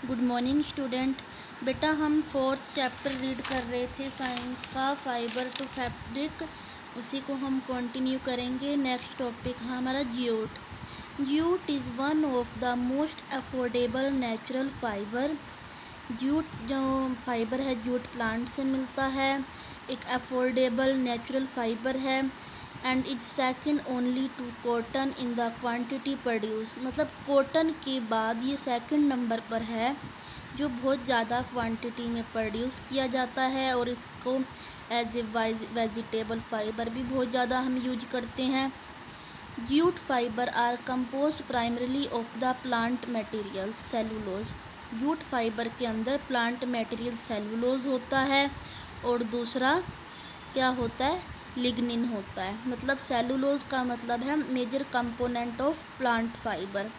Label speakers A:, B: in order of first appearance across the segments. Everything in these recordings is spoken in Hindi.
A: Good morning student. बेटा हम फोर्थ चैप्टर रीड कर रहे थे साइंस का, फाइबर टू फैब्रिक। उसी को हम कंटिन्यू करेंगे। नेक्स्ट टॉपिक है हमारा jute. Jute is one of the most affordable natural fibre. Jute जो फाइबर है ज्यूट प्लांट से मिलता है, एक अफोर्डेबल नेचुरल फाइबर है and it's second only to cotton in the quantity produce. मतलब कॉटन के बाद ये सेकंड नंबर पर है जो बहुत ज़्यादा क्वांटिटी में प्रोड्यूस किया जाता है, और इसको एज ए वेजिटेबल फाइबर भी बहुत ज़्यादा हम यूज करते हैं। Jute fibre are compose primarily of the plant materials cellulose. Jute fibre के अंदर प्लांट मटेरियल सेलुलोज होता है और दूसरा क्या होता है, लिग्निन होता है। मतलब सेलुलोज का मतलब है major component of plant fibre,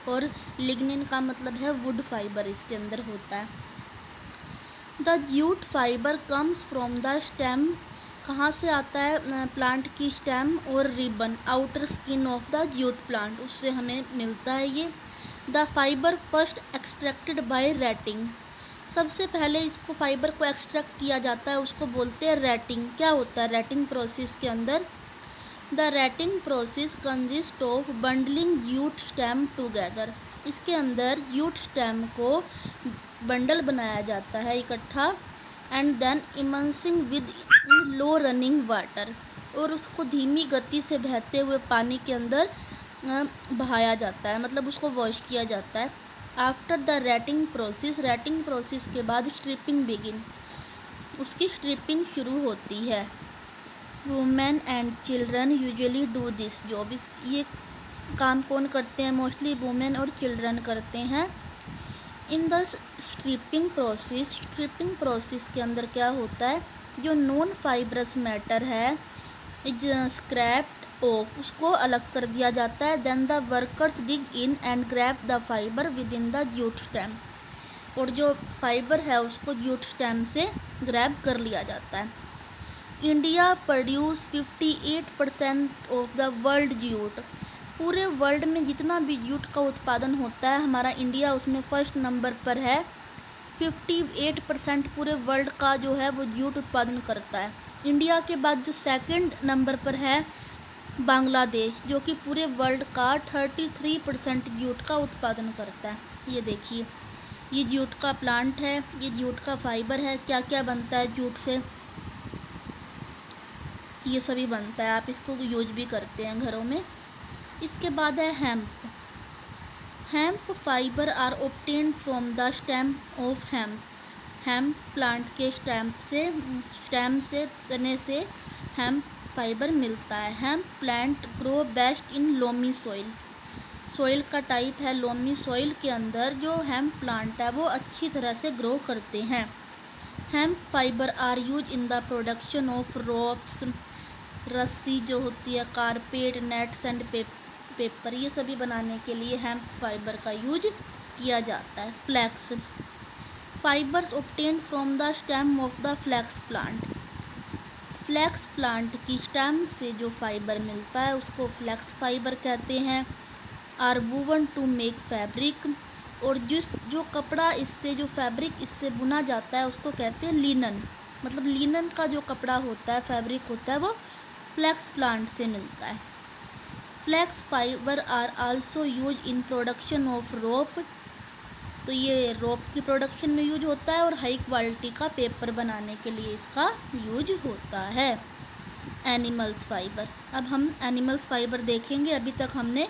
A: और लिग्निन का मतलब है वुड फाइबर इसके अंदर होता है। The jute fibre comes from the stem. कहाँ से आता है, प्लांट की स्टेम और ribbon, outer skin of the jute plant, उससे हमें मिलता है ये। The fibre first extracted by retting. सबसे पहले इसको फाइबर को एक्सट्रैक्ट किया जाता है, उसको बोलते हैं रैटिंग। क्या होता है रैटिंग प्रोसेस के अंदर? The rating process consist of bundling jute stem together. इसके अंदर ज्यूट स्टेम को बंडल बनाया जाता है इकट्ठा, and then emulsing with in low running water, और उसको धीमी गति से बहते हुए पानी के अंदर बहाया जाता है, मतलब उसको वॉश किया जाता है। आफ्टर द रैटिंग प्रोसेस के बाद स्ट्रिपिंग बिगिन, उसकी स्ट्रिपिंग शुरू होती है। Women and children usually do this job. ये काम कौन करते हैं? मोस्टली वुमेन और चिल्ड्रन करते हैं। इन द स्ट्रिपिंग प्रोसेस के अंदर क्या होता है, जो नॉन फाइब्रस मैटर है इज स्क्रैप्ड ऑफ, उसको अलग कर दिया जाता है। Then the workers dig in and grab the fibre within the jute stem, और जो फाइबर है उसको ज्यूट स्टेम से ग्रैब कर लिया जाता है। India produce 58% of the world jute. पूरे वर्ल्ड में जितना भी ज्यूट का उत्पादन होता है, हमारा इंडिया उसमें फर्स्ट नंबर पर है। 58% पूरे वर्ल्ड का जो है वो ज्यूट उत्पादन करता है। इंडिया के बाद जो सेकंड नंबर पर है बांग्लादेश, जो कि पूरे वर्ल्ड का 33% ज्यूट का उत्पादन करता है। ये देखिए, ये ज्यूट का प्लांट है, ये ज्यूट का फाइबर है। क्या क्या बनता है ज्यूट से, ये सभी बनता है। आप इसको यूज भी करते हैं घरों में। इसके बाद है hemp. Hemp fibre are obtained from the stem of hemp. Hemp plant के स्टेम से तने से हेम्प फाइबर मिलता है। Hemp plant grow best in loamy soil का टाइप है लोमी सॉइल के अंदर जो हेम्प प्लांट है वो अच्छी तरह से ग्रो करते हैं। Hemp fibre are use in the production of ropes, रस्सी जो होती है, कारपेट, नेट्स एंड पेपर, ये सभी बनाने के लिए हेम्प फाइबर का यूज किया जाता है। Flax fibres obtained from the stem of the flax plant. Flax plant की स्टेम से जो फाइबर मिलता है उसको फ्लैक्स फाइबर कहते हैं। Are woven to make fabric, और जो कपड़ा इससे, जो फैब्रिक इससे बुना जाता है उसको कहते हैं लिनन। मतलब लिनन का जो कपड़ा होता है, फैब्रिक होता है, वो फ्लैक्स प्लांट से मिलता है। Flax fibre are also use in production of rope, तो ये रोप की प्रोडक्शन में यूज होता है, और हाई क्वालिटी का पेपर बनाने के लिए इसका यूज होता है। एनिमल्स फाइबर, अब हम एनिमल्स फाइबर देखेंगे। अभी तक हमने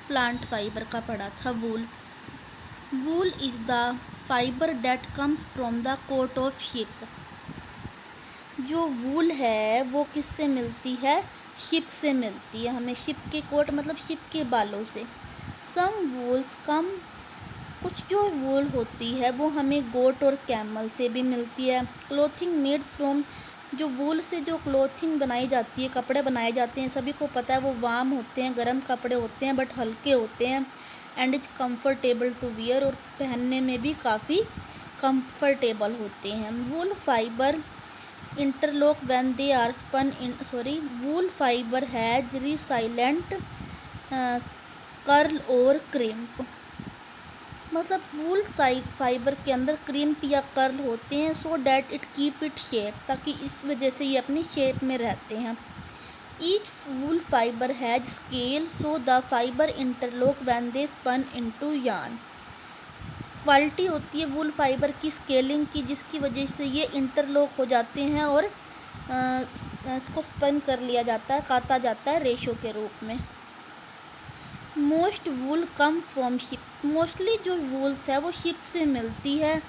A: प्लांट फाइबर का पढ़ा था। Wool is the fibre that comes from the coat of sheep. जो वूल है वो किससे मिलती है? शिप से मिलती है हमें। शिप के कोट मतलब शिप के बालों से। सम वूल्स कम, कुछ जो वूल होती है वो हमें गोट और कैमल से भी मिलती है। क्लोथिंग मेड फ्रॉम, जो वूल से जो क्लोथिंग बनाई जाती है, कपड़े बनाए जाते हैं, सभी को पता है वो वार्म होते हैं, गर्म कपड़े होते हैं, बट हल्के होते हैं, and is comfortable to wear, और पहनने में भी काफ़ी कंफर्टेबल होते हैं। Wool fibre interlock when they are spun in, wool fibre has resilient curl और क्रिम्प। मतलब वूल फाइबर के अंदर क्रिम्प या कर्ल होते हैं, so that it keep it shape, ताकि इस वजह से ये अपनी शेप में रहते हैं। Each wool fibre has scale, so the fibre interlock when they spun into yarn. Quality होती है वूल फाइबर की स्केलिंग की, जिसकी वजह से ये इंटरलॉक हो जाते हैं और इसको स्पन कर लिया जाता है, काटा जाता है रेशो के रूप में। Most wool come from ship, mostly जो वूल्स है वो शिप से मिलती है।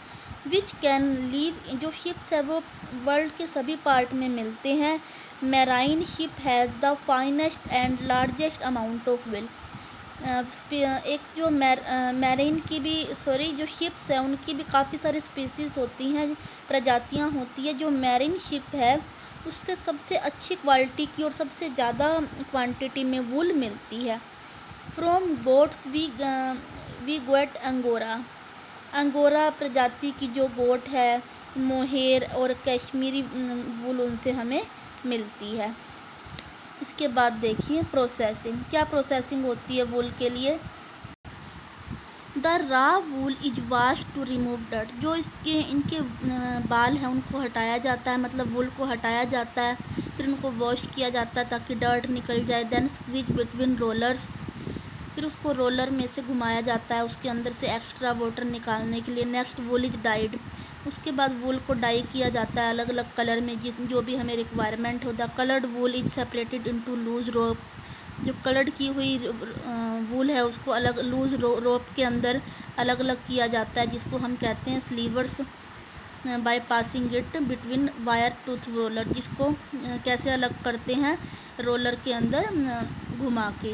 A: विच कैन लीव, जो शिप्स है वो वर्ल्ड के सभी पार्ट में मिलते हैं। Marine ship has the finest and largest amount of wool. एक जो मैरीन की भी जो शिप्स है उनकी भी काफ़ी सारी स्पीसीज होती हैं, प्रजातियां होती है। जो मैरीन शिप है उससे सबसे अच्छी क्वालिटी की और सबसे ज़्यादा क्वांटिटी में वूल मिलती है। From goats we get angora, angora प्रजाति की जो गोट है, मोहेर और कश्मीरी वूल उनसे हमें मिलती है। इसके बाद देखिए प्रोसेसिंग, क्या प्रोसेसिंग होती है वूल के लिए। The raw wool is wash to remove dirt, जो इनके बाल हैं उनको हटाया जाता है, मतलब वूल को हटाया जाता है, फिर उनको वॉश किया जाता है ताकि डर्ट निकल जाए। देन स्क्वीज बिटवीन रोलर्स, फिर उसको रोलर में से घुमाया जाता है उसके अंदर से एक्स्ट्रा वाटर निकालने के लिए। नेक्स्ट वूल इज डाइड, उसके बाद वूल को डाई किया जाता है अलग अलग कलर में, जो भी हमें रिक्वायरमेंट हो। The coloured wool is separated into loose rope, जो कलर्ड की हुई वूल है उसको अलग लूज रोप के अंदर अलग अलग किया जाता है, जिसको हम कहते हैं slivers. By passing it between wire tooth roller, जिसको कैसे अलग करते हैं, रोलर के अंदर घुमा के।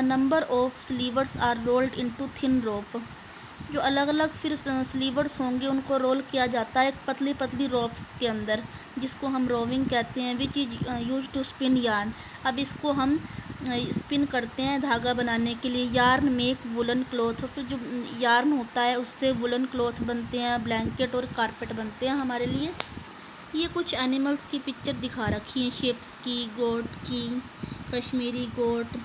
A: Number of slivers are rolled into thin rope, जो अलग अलग फिर स्लीवर्स होंगे उनको रोल किया जाता है एक पतली पतली रोप्स के अंदर, जिसको हम रोविंग कहते हैं। Which is use to spin yarn, अब इसको हम स्पिन करते हैं धागा बनाने के लिए। यार्न मेक वुलन क्लॉथ, और फिर जो यार्न होता है उससे वुलन क्लॉथ बनते हैं, ब्लैंकेट और कारपेट बनते हैं हमारे लिए। ये कुछ एनिमल्स की पिक्चर दिखा रखी है, शिप्स की, गोट की, कश्मीरी गोट,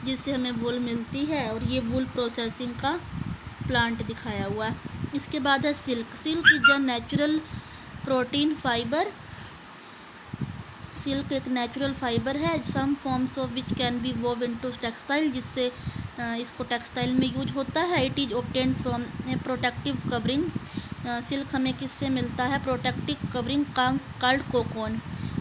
A: जिससे हमें वूल मिलती है, और ये वूल प्रोसेसिंग का प्लांट दिखाया हुआ है। इसके बाद है silk. Silk is a natural protein fibre, silk एक नेचुरल फाइबर है। Some forms of which can be wove into textile, जिससे इसको टेक्सटाइल में यूज होता है। It is obtained from protective covering, silk हमें किससे मिलता है, protective covering called cocoon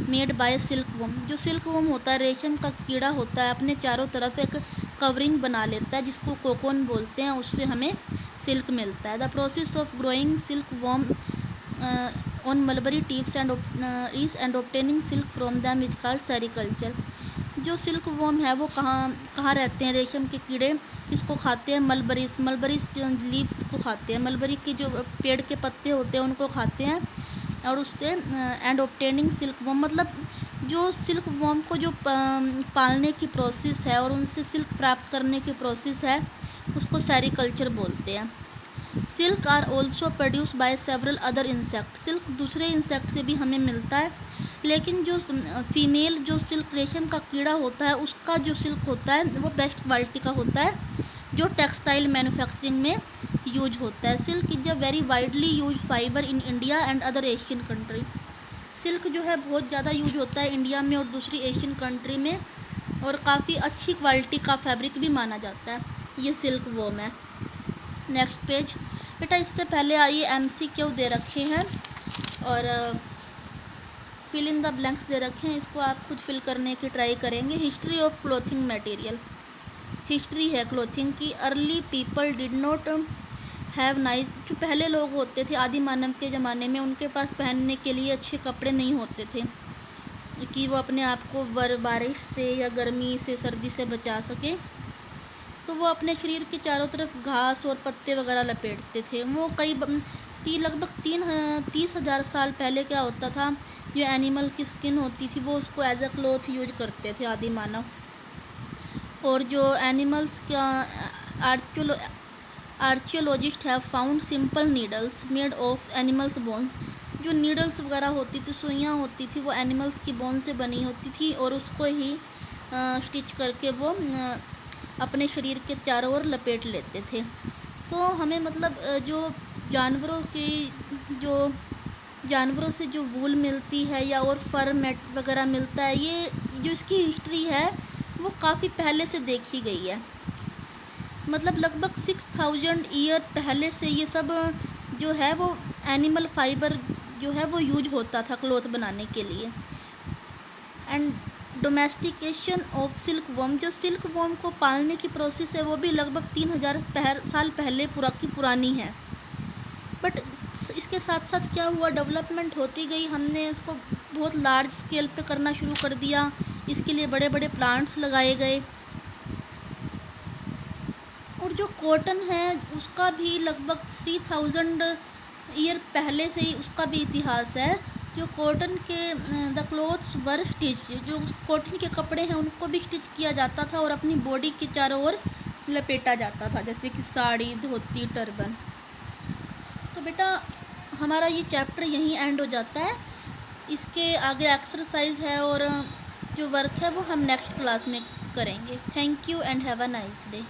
A: made by silk worm. जो सिल्क वोम होता है, रेशम का कीड़ा होता है, अपने चारों तरफ एक कवरिंग बना लेता है जिसको कोकोन बोलते हैं, उससे हमें सिल्क मिलता है। The process of growing silk worm on mulberry tips and obtaining silk from them is called sericulture. जो सिल्क वोम है वो कहाँ रहते हैं, रेशम के कीड़े इसको खाते हैं, मलबरीज लीव्स को खाते हैं, मलबरी के जो पेड़ के पत्ते होते हैं उनको खाते हैं, और उससे एंड ऑब्टेनिंग सिल्क वोम, मतलब जो सिल्क वोम को जो पालने की प्रोसेस है और उनसे सिल्क प्राप्त करने की प्रोसेस है उसको सेरिकल्चर बोलते हैं। Silk are also produce by several other insect, silk दूसरे इंसेक्ट से भी हमें मिलता है, लेकिन जो फीमेल जो सिल्क रेशम का कीड़ा होता है उसका जो सिल्क होता है वो बेस्ट क्वालिटी का होता है, जो टेक्सटाइल मैन्युफैक्चरिंग में यूज होता है। Silk is a very widely use fibre in India and other Asian country, silk जो है बहुत ज़्यादा यूज होता है इंडिया में और दूसरी एशियन कंट्री में, और काफ़ी अच्छी क्वालिटी का फैब्रिक भी माना जाता है। ये सिल्क वोम है। नेक्स्ट पेज बेटा, इससे पहले आइए MCQ दे रखे हैं और फिल इन द ब्लैंक्स दे रखे हैं, इसको आप खुद फिल करने की ट्राई करेंगे। History of clothing material, history है क्लोथिंग की। Early people did not have nice, जो पहले लोग होते थे आदि मानव के ज़माने में, उनके पास पहनने के लिए अच्छे कपड़े नहीं होते थे कि वो अपने आप को बारिश से या गर्मी से सर्दी से बचा सके, तो वो अपने शरीर के चारों तरफ घास और पत्ते वगैरह लपेटते थे। वो लगभग 30,000 साल पहले क्या होता था, जो एनिमल की स्किन होती थी वो उसको एज अ क्लॉथ यूज करते थे आदि मानव। और जो एनिमल्स का archaeologist have found simple needles made of animals bones, जो नीडल्स वगैरह होती थी, सुइयाँ होती थी, वो एनिमल्स की बोन से बनी होती थी, और उसको ही स्टिच करके वो अपने शरीर के चारों ओर लपेट लेते थे। तो हमें मतलब जो जानवरों से जो वूल मिलती है या और फर मैट वगैरह मिलता है, ये जो इसकी हिस्ट्री है वो काफ़ी पहले से देखी गई है। मतलब लगभग 6000 ईयर पहले से ये सब जो है वो एनिमल फाइबर जो है वो यूज होता था क्लॉथ बनाने के लिए। And domestication of silk worm, जो सिल्क वॉर्म को पालने की प्रोसेस है वो भी लगभग 3000 साल पहले पुरानी है। बट इसके साथ साथ क्या हुआ, डेवलपमेंट होती गई, हमने इसको बहुत लार्ज स्केल पे करना शुरू कर दिया, इसके लिए बड़े बड़े प्लांट्स लगाए गए। और जो कॉटन है उसका भी लगभग 3000 ईयर पहले से ही उसका भी इतिहास है। जो कॉटन के द क्लोथ्स वर स्टिच, जो कॉटन के कपड़े हैं उनको भी स्टिच किया जाता था और अपनी बॉडी के चारों ओर लपेटा जाता था, जैसे कि साड़ी, धोती, टर्बन। तो बेटा हमारा ये चैप्टर यहीं एंड हो जाता है। इसके आगे एक्सरसाइज है और जो वर्क है वो हम नेक्स्ट क्लास में करेंगे। Thank you and have a nice day.